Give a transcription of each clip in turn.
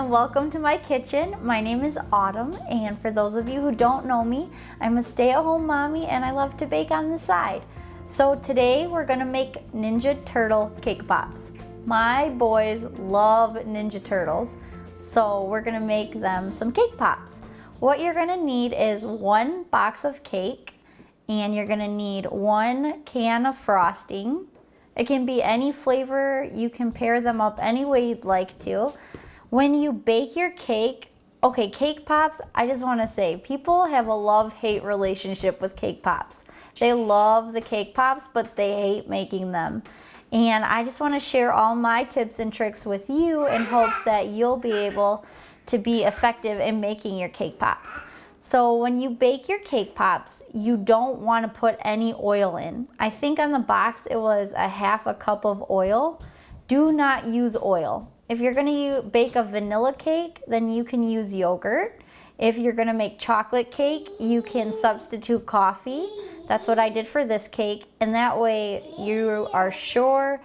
and welcome to my kitchen. My name is Autumn, and for those of you who don't know me, I'm a stay-at-home mommy and I love to bake on the side. So today we're gonna make Ninja Turtle cake pops. My boys love Ninja Turtles, so we're gonna make them some cake pops. What you're gonna need is 1 box of cake, and you're gonna need 1 can of frosting. It can be any flavor. You can pair them up any way you'd like to. When you bake your cake, okay, cake pops, I just want to say, people have a love-hate relationship with cake pops. They love the cake pops, but they hate making them. And I just want to share all my tips and tricks with you in hopes that you'll be able to be effective in making your cake pops. So when you bake your cake pops, you don't want to put any oil in. I think on the box it was a half a cup of oil. Do not use oil. If you're going to bake a vanilla cake, then you can use yogurt. If you're going to make chocolate cake, you can substitute coffee. That's what I did for this cake, and that way you are sure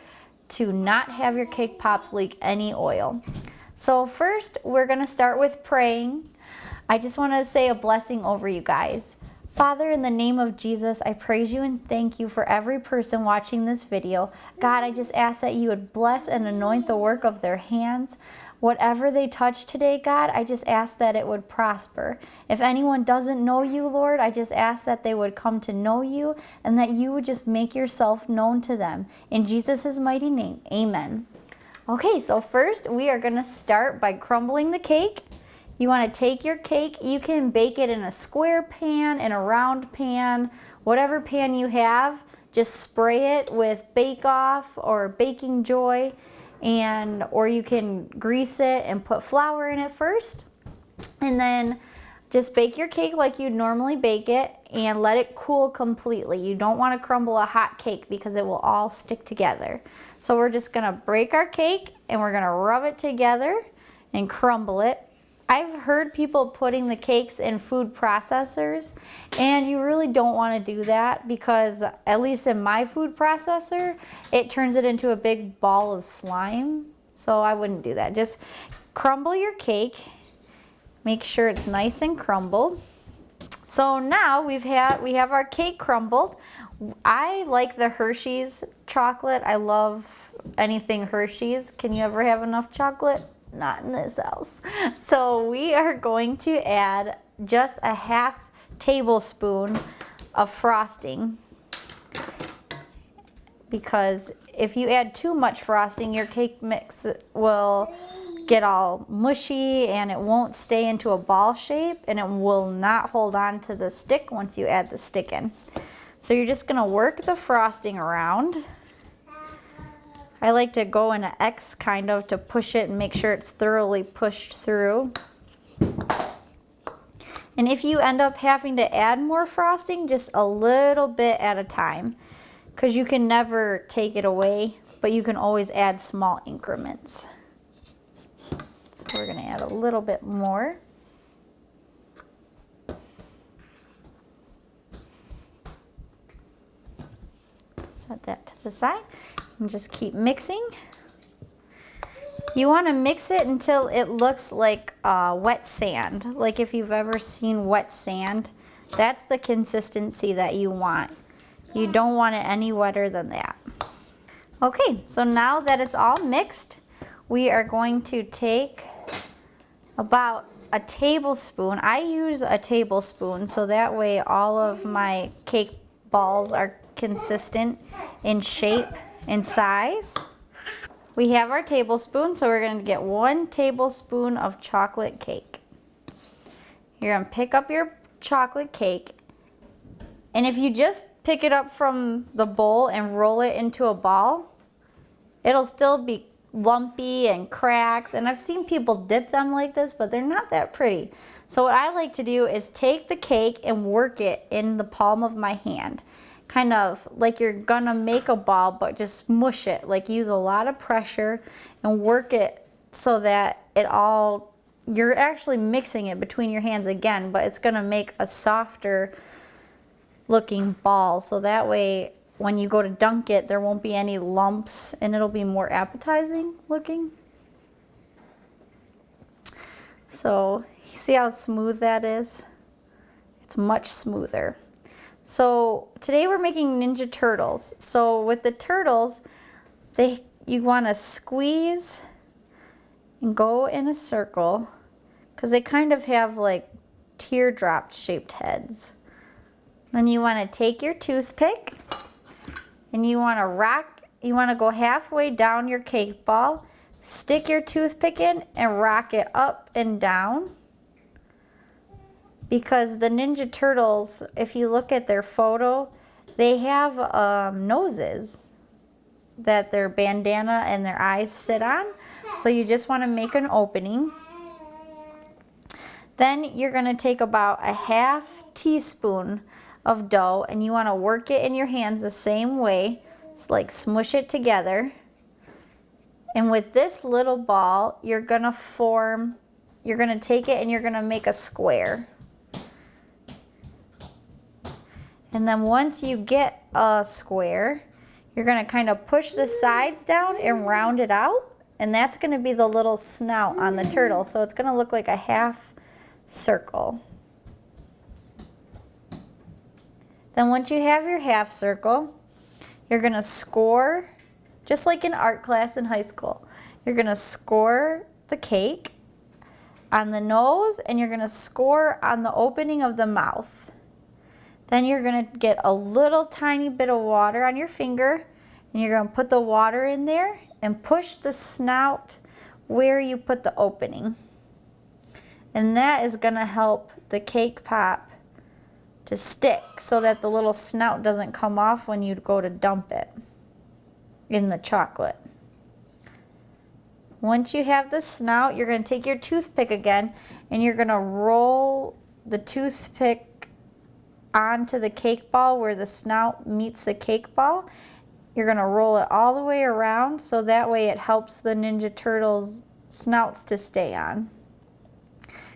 to not have your cake pops leak any oil. So first, we're going to start with praying. I just want to say a blessing over you guys. Father, in the name of Jesus, I praise you and thank you for every person watching this video. God, I just ask that you would bless and anoint the work of their hands. Whatever they touch today, God, I just ask that it would prosper. If anyone doesn't know you, Lord, I just ask that they would come to know you and that you would just make yourself known to them. In Jesus' mighty name, amen. Okay, so first we are going to start by crumbling the cake. You want to take your cake, you can bake it in a square pan, in a round pan, whatever pan you have. Just spray it with Bake Off or Baking Joy, or you can grease it and put flour in it first. And then just bake your cake like you'd normally bake it and let it cool completely. You don't want to crumble a hot cake because it will all stick together. So we're just going to break our cake and we're going to rub it together and crumble it. I've heard people putting the cakes in food processors, and you really don't want to do that because, at least in my food processor, it turns it into a big ball of slime. So I wouldn't do that. Just crumble your cake. Make sure it's nice and crumbled. So now we have our cake crumbled. I like the Hershey's chocolate. I love anything Hershey's. Can you ever have enough chocolate? Not in this house. So we are going to add just a half tablespoon of frosting, because if you add too much frosting, your cake mix will get all mushy and it won't stay into a ball shape, and it will not hold on to the stick once you add the stick in. So you're just gonna work the frosting around. I like to go in an X kind of to push it and make sure it's thoroughly pushed through. And if you end up having to add more frosting, just a little bit at a time, because you can never take it away, but you can always add small increments. So we're going to add a little bit more. Set that to the side. And just keep mixing. You want to mix it until it looks like wet sand. Like if you've ever seen wet sand, that's the consistency that you want. You don't want it any wetter than that. Okay, so now that it's all mixed, we are going to take about a tablespoon. I use a tablespoon so that way all of my cake balls are consistent in shape and size. We have our tablespoon, so we're going to get 1 tablespoon of chocolate cake. You're going to pick up your chocolate cake, and if you just pick it up from the bowl and roll it into a ball, it'll still be lumpy and cracks, and I've seen people dip them like this, but they're not that pretty. So what I like to do is take the cake and work it in the palm of my hand. Kind of like you're gonna make a ball, but just smush it. Like use a lot of pressure and work it so that you're actually mixing it between your hands again, but it's gonna make a softer looking ball. So that way when you go to dunk it, there won't be any lumps and it'll be more appetizing looking. So see how smooth that is? It's much smoother. So today we're making Ninja Turtles. So with the turtles, you want to squeeze and go in a circle because they kind of have like teardrop shaped heads. Then you want to take your toothpick and you want to go halfway down your cake ball, stick your toothpick in and rock it up and down. Because the Ninja Turtles, if you look at their photo, they have noses that their bandana and their eyes sit on. So you just want to make an opening. Then you're going to take about a half teaspoon of dough and you want to work it in your hands the same way. It's like smush it together. And with this little ball, you're going to take it and you're going to make a square. And then once you get a square, you're going to kind of push the sides down and round it out. And that's going to be the little snout on the turtle. So it's going to look like a half circle. Then once you have your half circle, you're going to score, just like in art class in high school. You're going to score the cake on the nose and you're going to score on the opening of the mouth. Then you're going to get a little tiny bit of water on your finger and you're going to put the water in there and push the snout where you put the opening. And that is going to help the cake pop to stick so that the little snout doesn't come off when you go to dump it in the chocolate. Once you have the snout, you're going to take your toothpick again and you're going to roll the toothpick onto the cake ball where the snout meets the cake ball. You're going to roll it all the way around so that way it helps the Ninja Turtles snouts to stay on.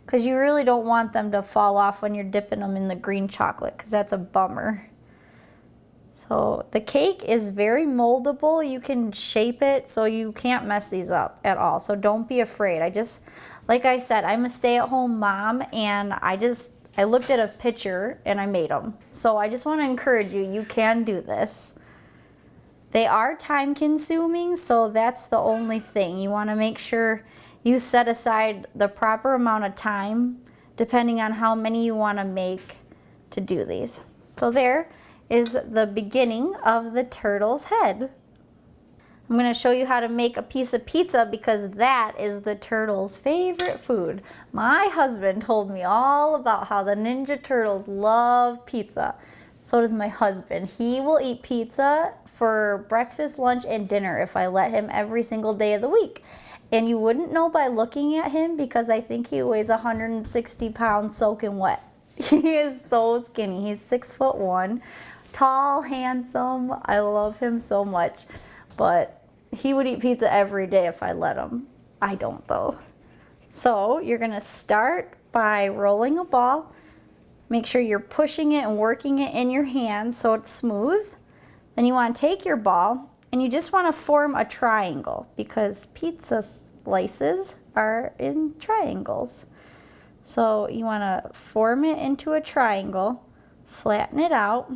Because you really don't want them to fall off when you're dipping them in the green chocolate because that's a bummer. So the cake is very moldable. You can shape it so you can't mess these up at all. So don't be afraid. Like I said, I'm a stay-at-home mom and I looked at a picture and I made them. So I just want to encourage you, you can do this. They are time consuming, so that's the only thing. You want to make sure you set aside the proper amount of time depending on how many you want to make to do these. So there is the beginning of the turtle's head. I'm going to show you how to make a piece of pizza because that is the turtle's favorite food. My husband told me all about how the Ninja Turtles love pizza. So does my husband. He will eat pizza for breakfast, lunch, and dinner if I let him every single day of the week. And you wouldn't know by looking at him because I think he weighs 160 pounds soaking wet. He is so skinny. He's 6'1", tall, handsome. I love him so much. But he would eat pizza every day if I let him. I don't though. So you're going to start by rolling a ball. Make sure you're pushing it and working it in your hands so it's smooth. Then you want to take your ball and you just want to form a triangle because pizza slices are in triangles. So you want to form it into a triangle, flatten it out.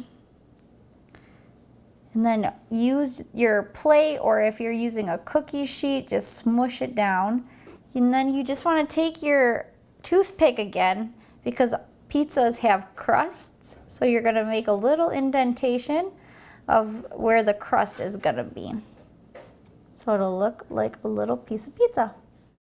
And then use your plate, or if you're using a cookie sheet, just smush it down. And then you just want to take your toothpick again because pizzas have crusts. So you're going to make a little indentation of where the crust is going to be. So it'll look like a little piece of pizza.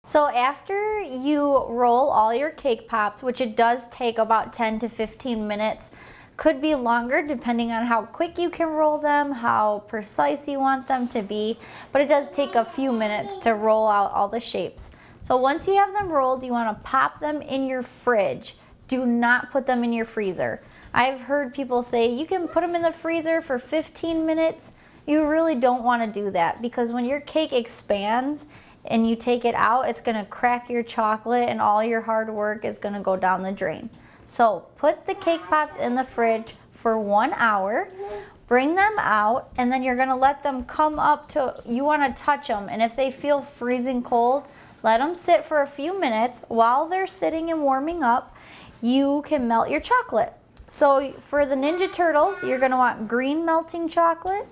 So after you roll all your cake pops, which it does take about 10 to 15 minutes, could be longer depending on how quick you can roll them, how precise you want them to be, but it does take a few minutes to roll out all the shapes. So once you have them rolled, you want to pop them in your fridge. Do not put them in your freezer. I've heard people say you can put them in the freezer for 15 minutes. You really don't want to do that because when your cake expands and you take it out, it's going to crack your chocolate and all your hard work is going to go down the drain. So put the cake pops in the fridge for 1 hour, bring them out, and then you're going to let them come up to, you want to touch them, and if they feel freezing cold, Let them sit for a few minutes. While they're sitting and warming up, you can melt your chocolate. So for the Ninja Turtles, you're gonna want green melting chocolate.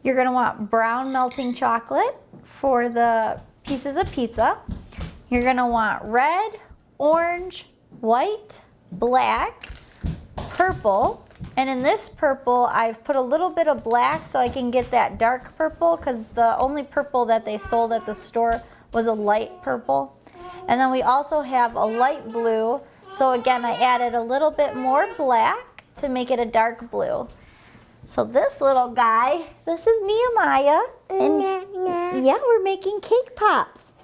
You're gonna want brown melting chocolate for the pieces of pizza. You're gonna want red, orange, white, black, purple, and in this purple I've put a little bit of black so I can get that dark purple, because the only purple that they sold at the store was a light purple. And then we also have a light blue, so again I added a little bit more black to make it a dark blue. So this little guy, this is Nehemiah, and yeah, we're making cake pops.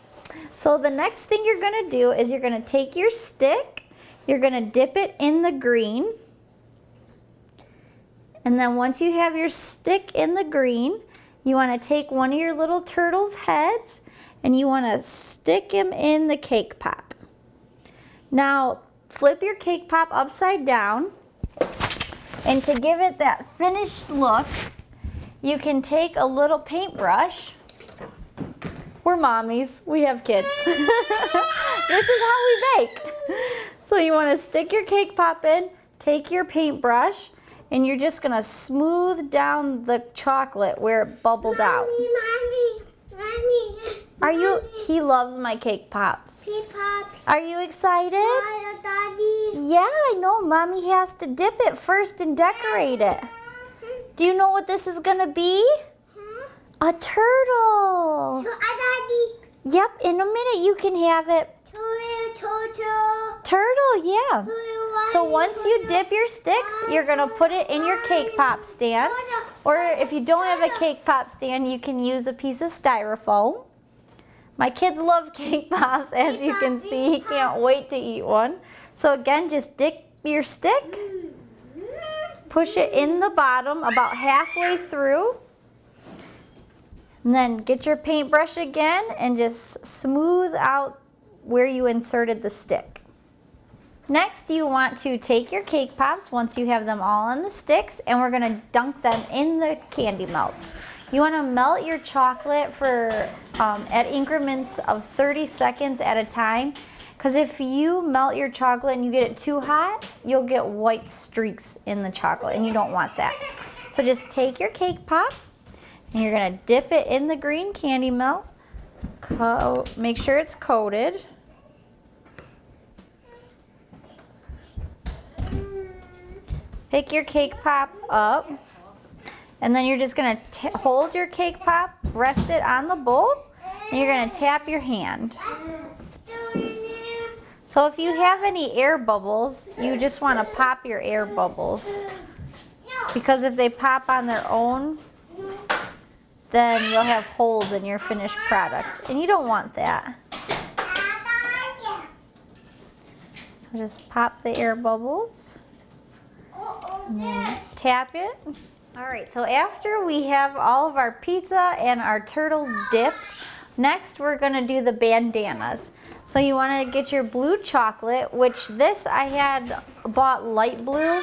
So the next thing you're gonna do is you're gonna take your stick, you're gonna dip it in the green, and then once you have your stick in the green, you wanna take one of your little turtle's heads and you wanna stick him in the cake pop. Now flip your cake pop upside down, and to give it that finished look, you can take a little paintbrush. We're mommies, we have kids. This is how we bake. So you want to stick your cake pop in, take your paintbrush, and you're just gonna smooth down the chocolate where it bubbled out. Mommy. Are you, he loves my cake pops. Cake pop. Are you excited? Daddy. Yeah, I know, Mommy has to dip it first and decorate it. Do you know what this is gonna be? A turtle. Daddy. Yep, in a minute you can have it. Turtle, yeah. So once you dip your sticks, you're gonna put it in your cake pop stand. Or if you don't have a cake pop stand, you can use a piece of styrofoam. My kids love cake pops, as you can see. He can't wait to eat one. So again, just dip your stick, push it in the bottom about halfway through, and then get your paintbrush again and just smooth out where you inserted the stick. Next, you want to take your cake pops once you have them all on the sticks, and we're gonna dunk them in the candy melts. You wanna melt your chocolate for at increments of 30 seconds at a time, because if you melt your chocolate and you get it too hot, you'll get white streaks in the chocolate, and you don't want that. So just take your cake pop, and you're gonna dip it in the green candy melt. Make sure it's coated. Pick your cake pop up, and then you're just gonna hold your cake pop, rest it on the bowl, and you're gonna tap your hand. So if you have any air bubbles, you just wanna pop your air bubbles, because if they pop on their own, then you'll have holes in your finished product, and you don't want that. So just pop the air bubbles, and then tap it. All right, so after we have all of our pizza and our turtles dipped, next we're gonna do the bandanas. So you wanna get your blue chocolate, which this I had bought light blue,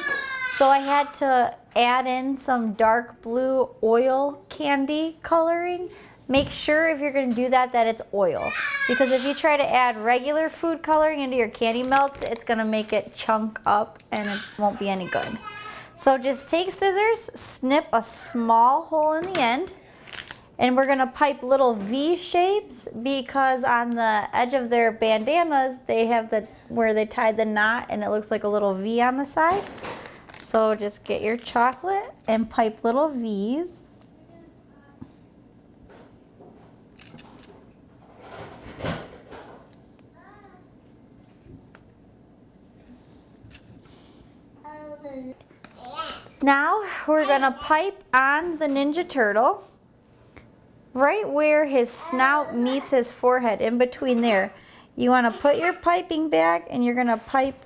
so I had to add in some dark blue oil candy coloring. Make sure if you're gonna do that it's oil, because if you try to add regular food coloring into your candy melts, it's gonna make it chunk up and it won't be any good. So just take scissors, snip a small hole in the end, and we're gonna pipe little V shapes, because on the edge of their bandanas, they have where they tied the knot, and it looks like a little V on the side. So just get your chocolate and pipe little V's. Now we're gonna pipe on the Ninja Turtle right where his snout meets his forehead, in between there. You wanna put your piping bag, and you're gonna pipe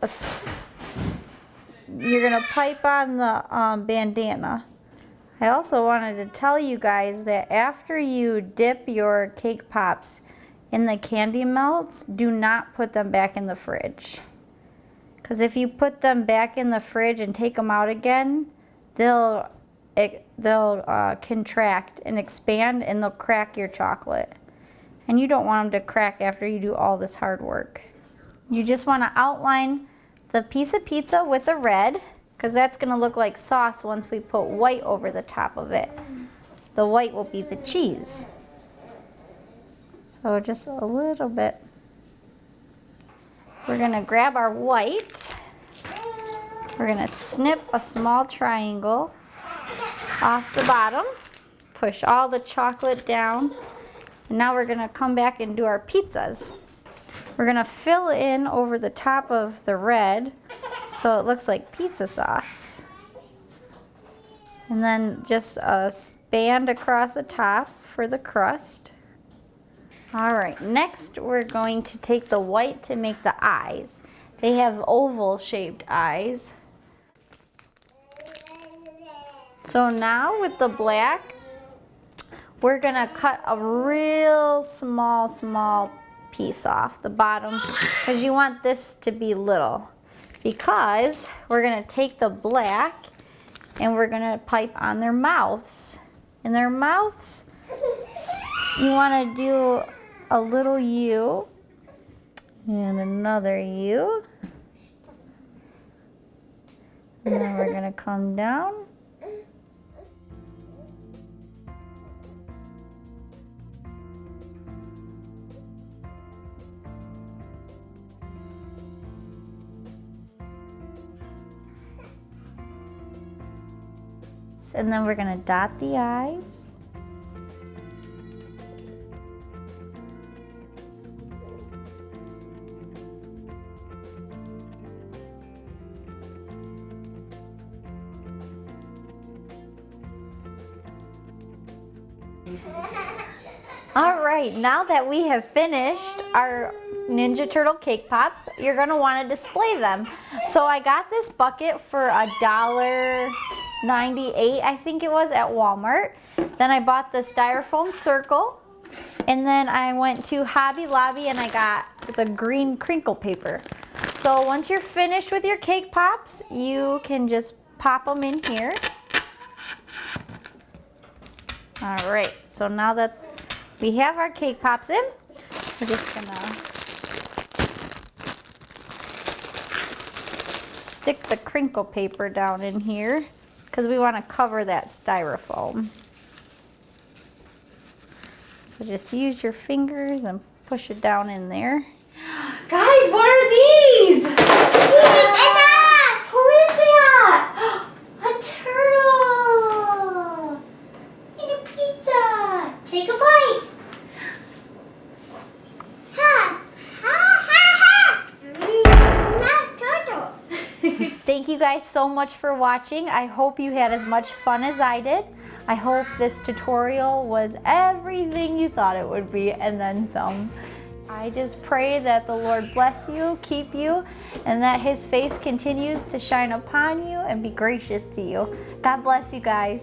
on the bandana. I also wanted to tell you guys that after you dip your cake pops in the candy melts, do not put them back in the fridge. Because if you put them back in the fridge and take them out again, they'll contract and expand, and they'll crack your chocolate. and you don't want them to crack after you do all this hard work. You just want to outline the piece of pizza with the red, because that's going to look like sauce once we put white over the top of it. The white will be the cheese. So just a little bit. We're going to grab our white. We're going to snip a small triangle off the bottom. Push all the chocolate down. And now we're going to come back and do our pizzas. We're going to fill in over the top of the red so it looks like pizza sauce. And then just a band across the top for the crust. All right, next we're going to take the white to make the eyes. They have oval shaped eyes. So now with the black, we're gonna cut a real small piece off the bottom because you want this to be little. Because we're gonna take the black and we're gonna pipe on their mouths. In their mouths, you wanna do a little U and another U. And then we're gonna come down. And then we're gonna dot the eyes. All right, now that we have finished our Ninja Turtle cake pops, you're gonna wanna display them. So I got this bucket for $1.98, I think it was, at Walmart. Then I bought the styrofoam circle, and then I went to Hobby Lobby and I got the green crinkle paper. So once you're finished with your cake pops, you can just pop them in here. All right, so now that we have our cake pops in, we're just gonna stick the crinkle paper down in here because we want to cover that styrofoam. So just use your fingers and push it down in there. Guys, what are these? Who is that? A turtle! Eat a pizza! Take a bite! Thank you guys so much for watching. I hope you had as much fun as I did. I hope this tutorial was everything you thought it would be and then some. I just pray that the Lord bless you, keep you, and that His face continues to shine upon you and be gracious to you. God bless you guys.